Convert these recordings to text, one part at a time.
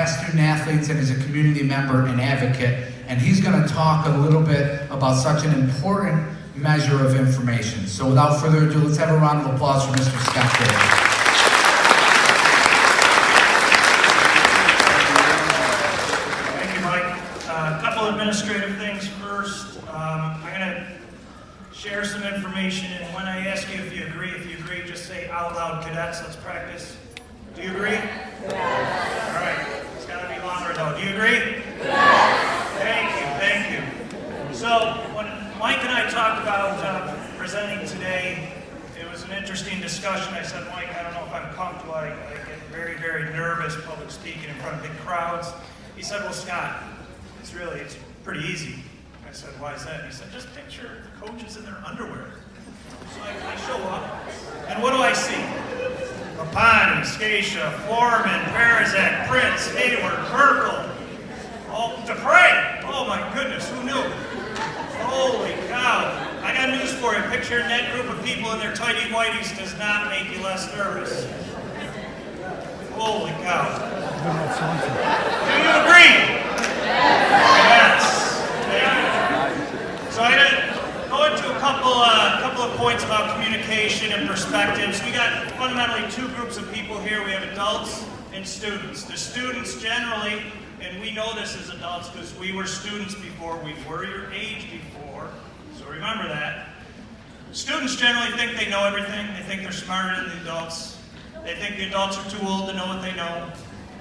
past student athletes and is a community member and advocate, and he's going to talk a little bit about such an important measure of information. So without further ado, let's have a round of applause for Mr. Scott Davis. Administrative things first. I'm going to share some information, and when I ask you if you agree, just say out loud, cadets. Let's practice. Do you agree? Yes. All right. It's got to be longer though. Do you agree? Yes. Thank you. So when Mike and I talked about presenting today, it was an interesting discussion. I said, Mike, I don't know if I'm comfortable. I get very, very nervous public speaking in front of big crowds. He said, well, Scott, it's pretty easy. I said, why is that? He said, just picture the coaches in their underwear. So I show up, and what do I see? Rapani, Scatia, Foreman, Parizak, Prince, Hayward, Merkel, DePrey. Oh my goodness, who knew? Holy cow. I got news for you. Picturing that group of people in their tighty whities does not make you less nervous. Holy cow. Do you agree? Yes. Thank you. So I'm going to go into a couple of points about communication and perspectives. We got fundamentally two groups of people here. We have adults and students. The students generally, and we know this as adults because we were students before, we were your age before, so remember that. Students generally think they know everything. They think they're smarter than the adults. They think the adults are too old to know what they know.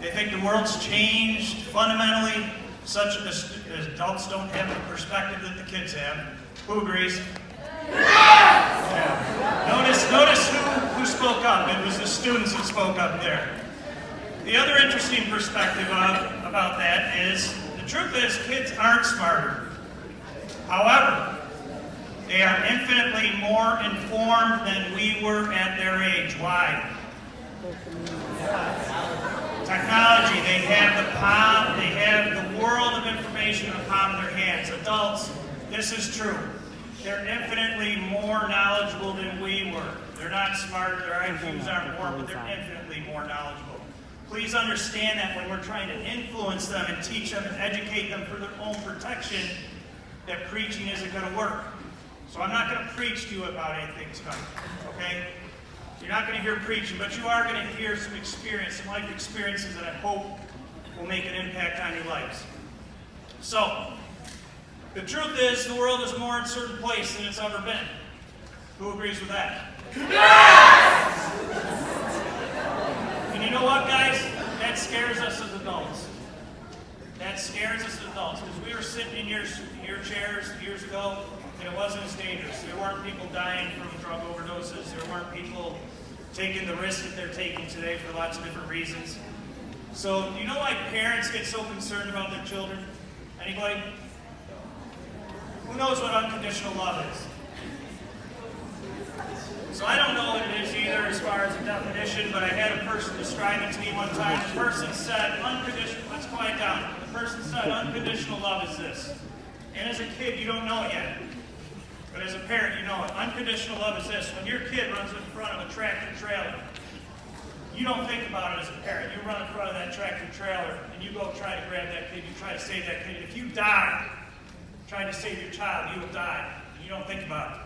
They think the world's changed fundamentally, such as adults don't have the perspective that the kids have. Who agrees? Yeah. Notice who spoke up. It was the students that spoke up there. The other interesting perspective about that is, the truth is, kids aren't smarter. However, they are infinitely more informed than we were at their age. Why? Technology. They have the world of information in the palm of their hands. Adults, this is true. They're infinitely more knowledgeable than we were. They're not smarter, their IQs aren't more, but they're infinitely more knowledgeable. Please understand that when we're trying to influence them and teach them and educate them for their own protection, that preaching isn't going to work. So I'm not going to preach to you about anything tonight, okay? You're not going to hear preaching, but you are going to hear some experience, some life experiences that I hope will make an impact on your lives. So, the truth is, the world is a more uncertain place than it's ever been. Who agrees with that? Yes! And you know what, guys? That scares us as adults. That scares us as adults, because we were sitting in your chairs years ago, and it wasn't as dangerous. There weren't people dying from drug overdoses. There weren't people taking the risk that they're taking today for lots of different reasons. So, do you know why parents get so concerned about their children? Anybody? Who knows what unconditional love is? So I don't know what it is either as far as a definition, but I had a person describe it to me one time. The person said, let's quiet down. The person said, unconditional love is this. And as a kid, you don't know it yet. But as a parent, you know it. Unconditional love is this. When your kid runs in front of a tractor trailer, you don't think about it as a parent. You run in front of that tractor trailer, and you go try to grab that kid. You try to save that kid. If you die trying to save your child, you will die. You don't think about it.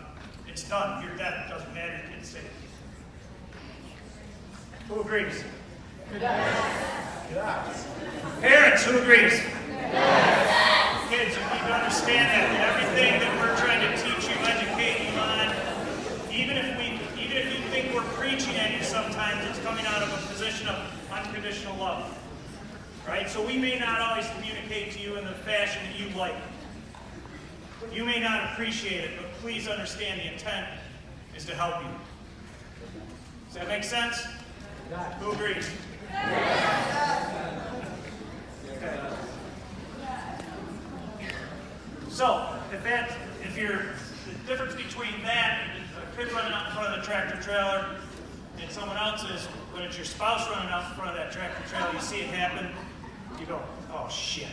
It's done. You're dead. It doesn't matter. Your kid's saved. Who agrees? Yes. Parents, who agrees? Yes. Kids, you need to understand that everything that we're trying to teach you, educate you on, even if you think we're preaching at you sometimes, it's coming out of a position of unconditional love. Right? So we may not always communicate to you in the fashion that you like. You may not appreciate it, but please understand the intent is to help you. Does that make sense? Who agrees? Okay. So, the difference between that and a kid running out in front of the tractor trailer and someone else's, when it's your spouse running out in front of that tractor trailer, you see it happen, you go, oh shit.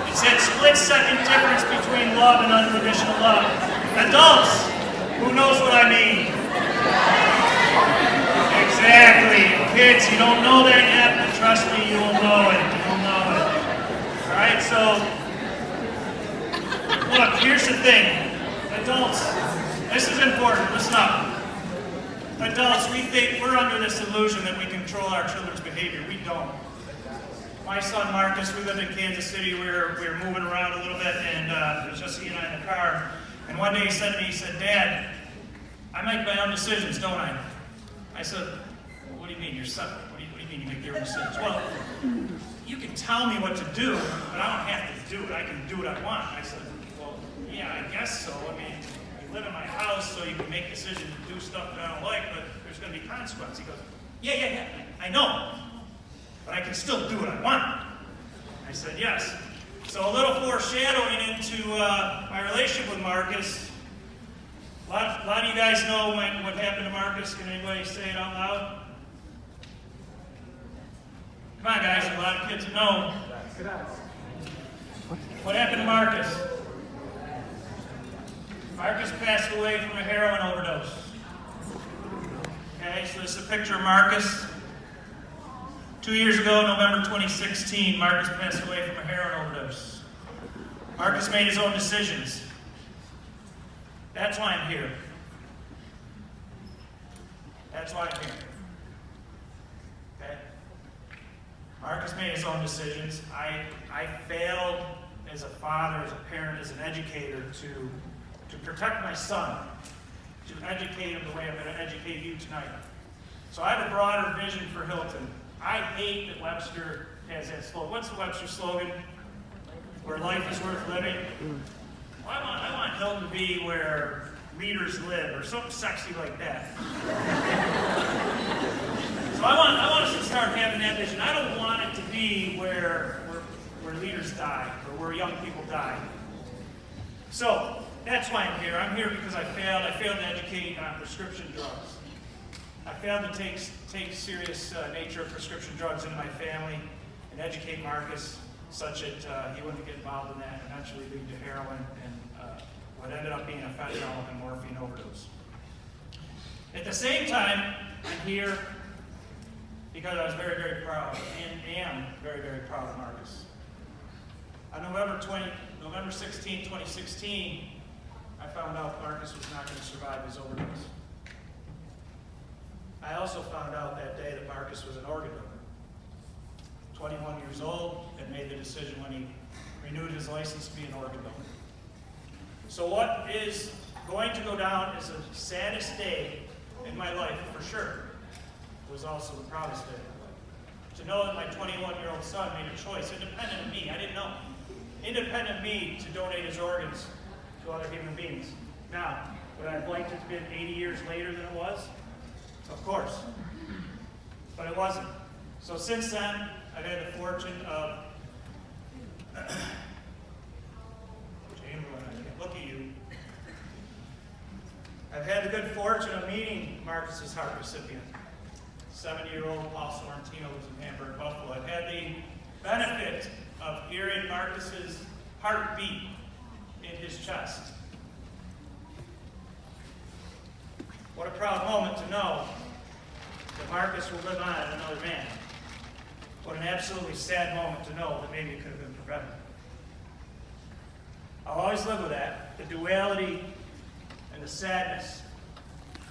It's that split-second difference between love and unconditional love. Adults, who knows what I mean? Exactly. Kids, you don't know that yet, but try Trust me, you will know it. You will know it. All right, so, look, here's the thing. Adults, this is important. Listen up. Adults, we think we're under this illusion that we control our children's behavior. We don't. My son Marcus, we lived in Kansas City. We were moving around a little bit, and it was just he and I in the car. And one day he said to me, he said, "Dad, I make my own decisions, don't I?" I said, "Well, what do you mean? You're son. What do you mean you make your own decisions?" "Well, you can tell me what to do, but I don't have to do it. I can do what I want." I said, "Well, yeah, I guess so. I mean, you live in my house, so you can make decisions to do stuff that I don't like, but there's going to be consequences." He goes, Yeah, I know. But I can still do what I want. I said, yes. So a little foreshadowing into my relationship with Marcus. A lot of you guys know what happened to Marcus. Can anybody say it out loud? Come on, guys. A lot of kids know. What happened to Marcus? Marcus passed away from a heroin overdose. Okay, so this is a picture of Marcus. 2 years ago, November 2016, Marcus passed away from a heroin overdose. Marcus made his own decisions. That's why I'm here. That's why I'm here. Okay? Marcus made his own decisions. I failed as a father, as a parent, as an educator to protect my son, to educate him the way I'm going to educate you tonight. So I have a broader vision for Hilton. I hate that Webster has that slogan. What's the Webster slogan? Where life is worth living? Well, I want Hilton to be where leaders live, or something sexy like that. So I want us to start having that vision. I don't want it to be where leaders die, or where young people die. So that's why I'm here. I'm here because I failed. I failed to educate on prescription drugs. I failed to take serious nature of prescription drugs into my family and educate Marcus such that he wouldn't get involved in that and eventually lead to heroin and what ended up being a fentanyl and morphine overdose. At the same time, I'm here because I was very, very proud and am very, very proud of Marcus. On November 16, 2016, I found out Marcus was not going to survive his overdose. I also found out that day that Marcus was an organ donor. 21 years old, and made the decision when he renewed his license to be an organ donor. So what is going to go down as the saddest day in my life, for sure, was also the proudest day of my life. To know that my 21-year-old son made a choice, independent of me, I didn't know, independent of me, to donate his organs to other human beings. Now, would I have liked it to have been 80 years later than it was? Of course. But it wasn't. So since then, I've had the fortune of look at you. I've had the good fortune of meeting Marcus's heart recipient. 70-year-old Paul Sorrentino lives in Hamburg, Buffalo. I've had the benefit of hearing Marcus's heartbeat in his chest. What a proud moment to know that Marcus will live on as another man. What an absolutely sad moment to know that maybe it could have been prevented. I'll always live with that, the duality and the sadness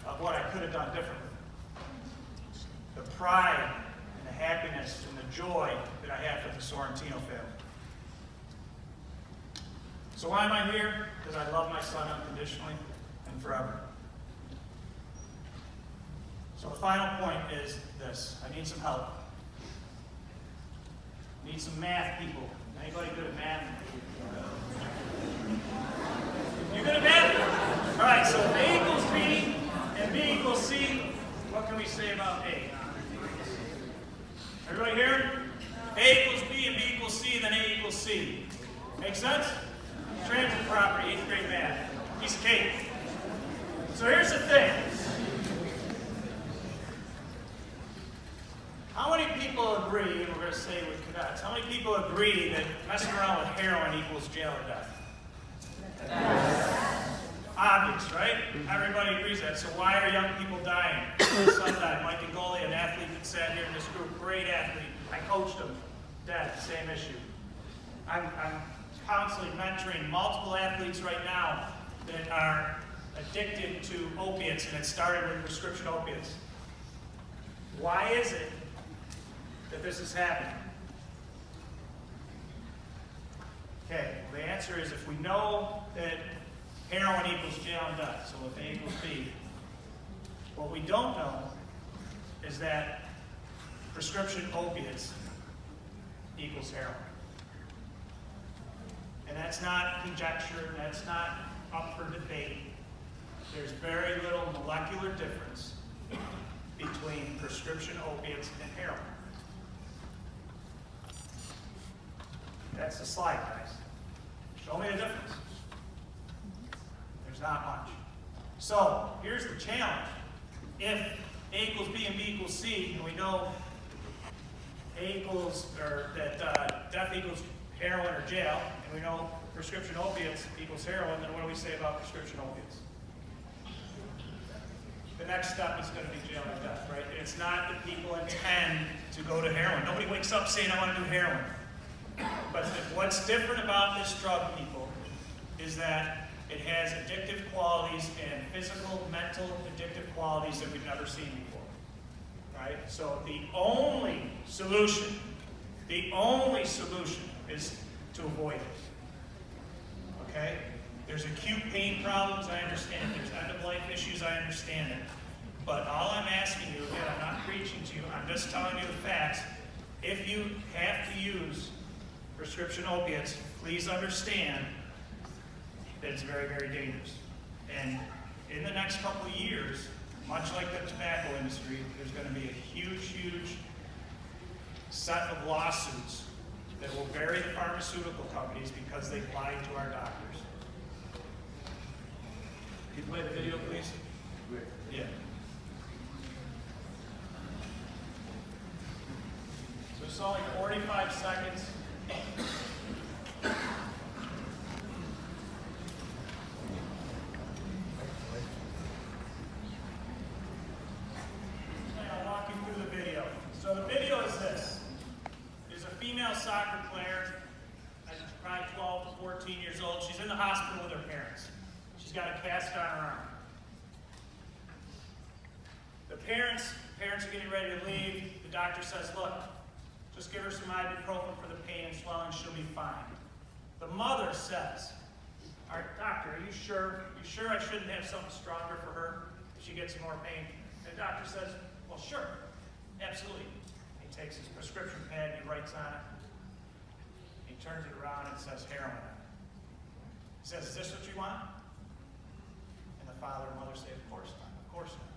of what I could have done differently. The pride and the happiness and the joy that I have for the Sorrentino family. So why am I here? Because I love my son unconditionally and forever. So the final point is this. I need some help. I need some math people. Anybody good at math? You good at math? All right, so if A equals B and B equals C, what can we say about A? Everybody here? A equals B and B equals C, then A equals C. Make sense? Transit property, 8th grade math. Piece of cake. So here's the thing. How many people agree, and we're going to say with cadets, how many people agree that messing around with heroin equals jail or death? Obvious, right? Everybody agrees that. So why are young people dying? My son died. Mike Angoli, an athlete that sat here in this group, great athlete. I coached him. Dead, same issue. I'm counseling, mentoring multiple athletes right now that are addicted to opiates, and it started with prescription opiates. Why is it that this is happening? Okay, well, the answer is if we know that heroin equals jail and death, so if A equals B, what we don't know is that prescription opiates equals heroin. And that's not conjecture, that's not up for debate. There's very little molecular difference between prescription opiates and heroin. That's the slide, guys. Show me the difference. There's not much. So, here's the challenge. If A equals B and B equals C, and we know A equals, or that death equals heroin or jail, and we know prescription opiates equals heroin, then what do we say about prescription opiates? The next step is going to be jail or death, right? It's not that people intend to go to heroin. Nobody wakes up saying, I want to do heroin. But what's different about this drug, people, is that it has addictive qualities and physical, mental addictive qualities that we've never seen before, right? So the only solution is to avoid it, okay? There's acute pain problems, I understand. There's end-of-life issues, I understand it. But all I'm asking you, again, I'm not preaching to you, I'm just telling you the facts. If you have to use prescription opiates, please understand that it's very, very dangerous. And in the next couple of years, much like the tobacco industry, there's going to be a huge, huge set of lawsuits that will bury the pharmaceutical companies because they lied to our doctors. Can you play the video, please? Yeah. So it's only 45 seconds. I'll walk you through the video. So the video is this. There's a female soccer player, probably 12 to 14 years old. She's in the hospital with her parents. She's got a cast on her arm. The parents are getting ready to leave. The doctor says, look, just give her some ibuprofen for the pain and swelling, she'll be fine. The mother says, all right, doctor, are you sure? You sure I shouldn't have something stronger for her if she gets some more pain? And the doctor says, well, sure, absolutely. He takes his prescription pad, he writes on it. He turns it around and says heroin on it. He says, is this what you want? And the father and mother say, of course not, of course not.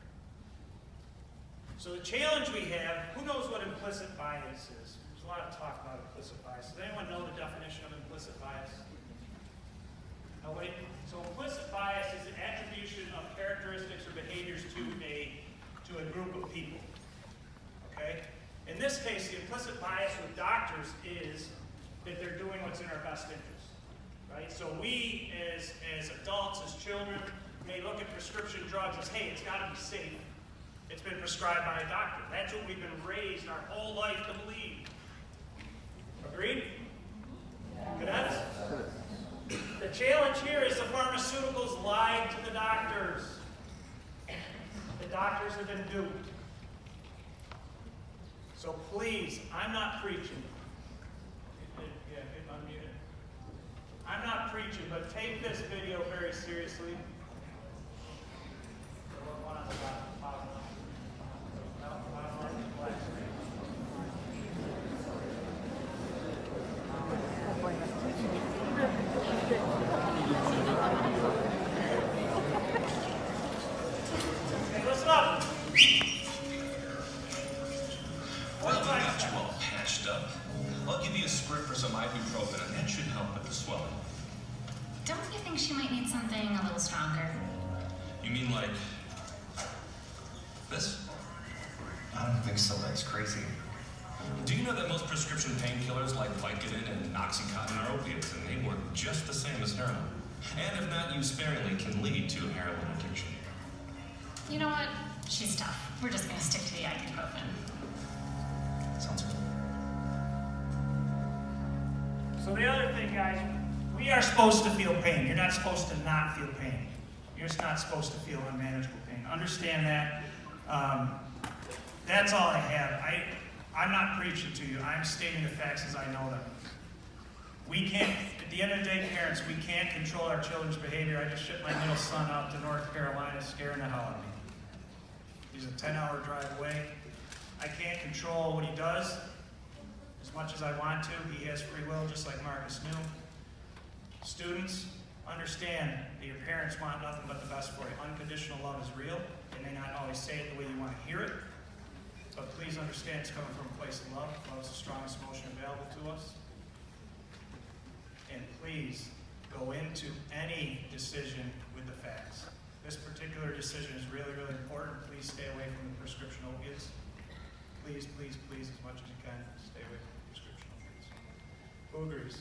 So the challenge we have, who knows what implicit bias is? There's a lot of talk about implicit bias. Does anyone know the definition of implicit bias? Nobody? So implicit bias is an attribution of characteristics or behaviors to a group of people. Okay? In this case, the implicit bias with doctors is that they're doing what's in our best interest. Right? So we, as adults, as children, may look at prescription drugs as, hey, it's got to be safe. It's been prescribed by a doctor. That's what we've been raised our whole life to believe. Agreed? Cadets? The challenge here is the pharmaceuticals lied to the doctors. The doctors have been duped. So please, I'm not preaching. Yeah, unmuted. I'm not preaching, but take this video very seriously. One on the bottom. Hey, listen up. Well, we got you all patched up. I'll give you a script for some ibuprofen, and that should help with the swelling. Don't you think she might need something a little stronger? You mean like this? I don't think so, that's crazy. Do you know that most prescription painkillers like Vicodin and Oxycontin are opiates, and they work just the same as heroin? and if not used sparingly, can lead to heroin addiction. You know what? She's tough. We're just gonna stick to the ibuprofen. Sounds good. So the other thing, guys, we are supposed to feel pain. You're not supposed to not feel pain. You're just not supposed to feel unmanageable pain. Understand that. That's all I have. I'm not preaching to you. I'm stating the facts as I know them. We can't, at the end of the day, parents, we can't control our children's behavior. I just shipped my middle son out to North Carolina, scaring the hell out of me. He's a 10-hour drive away. I can't control what he does as much as I want to. He has free will, just like Marcus knew. Students, understand that your parents want nothing but the best for you. Unconditional love is real. They may not always say it the way you want to hear it, but please understand it's coming from a place of love. Love is the strongest emotion available to us. And please go into any decision with the facts. This particular decision is really, really important. Please stay away from the prescription opiates. Please, please, please, as much as you can, stay away from prescription opiates. Who agrees?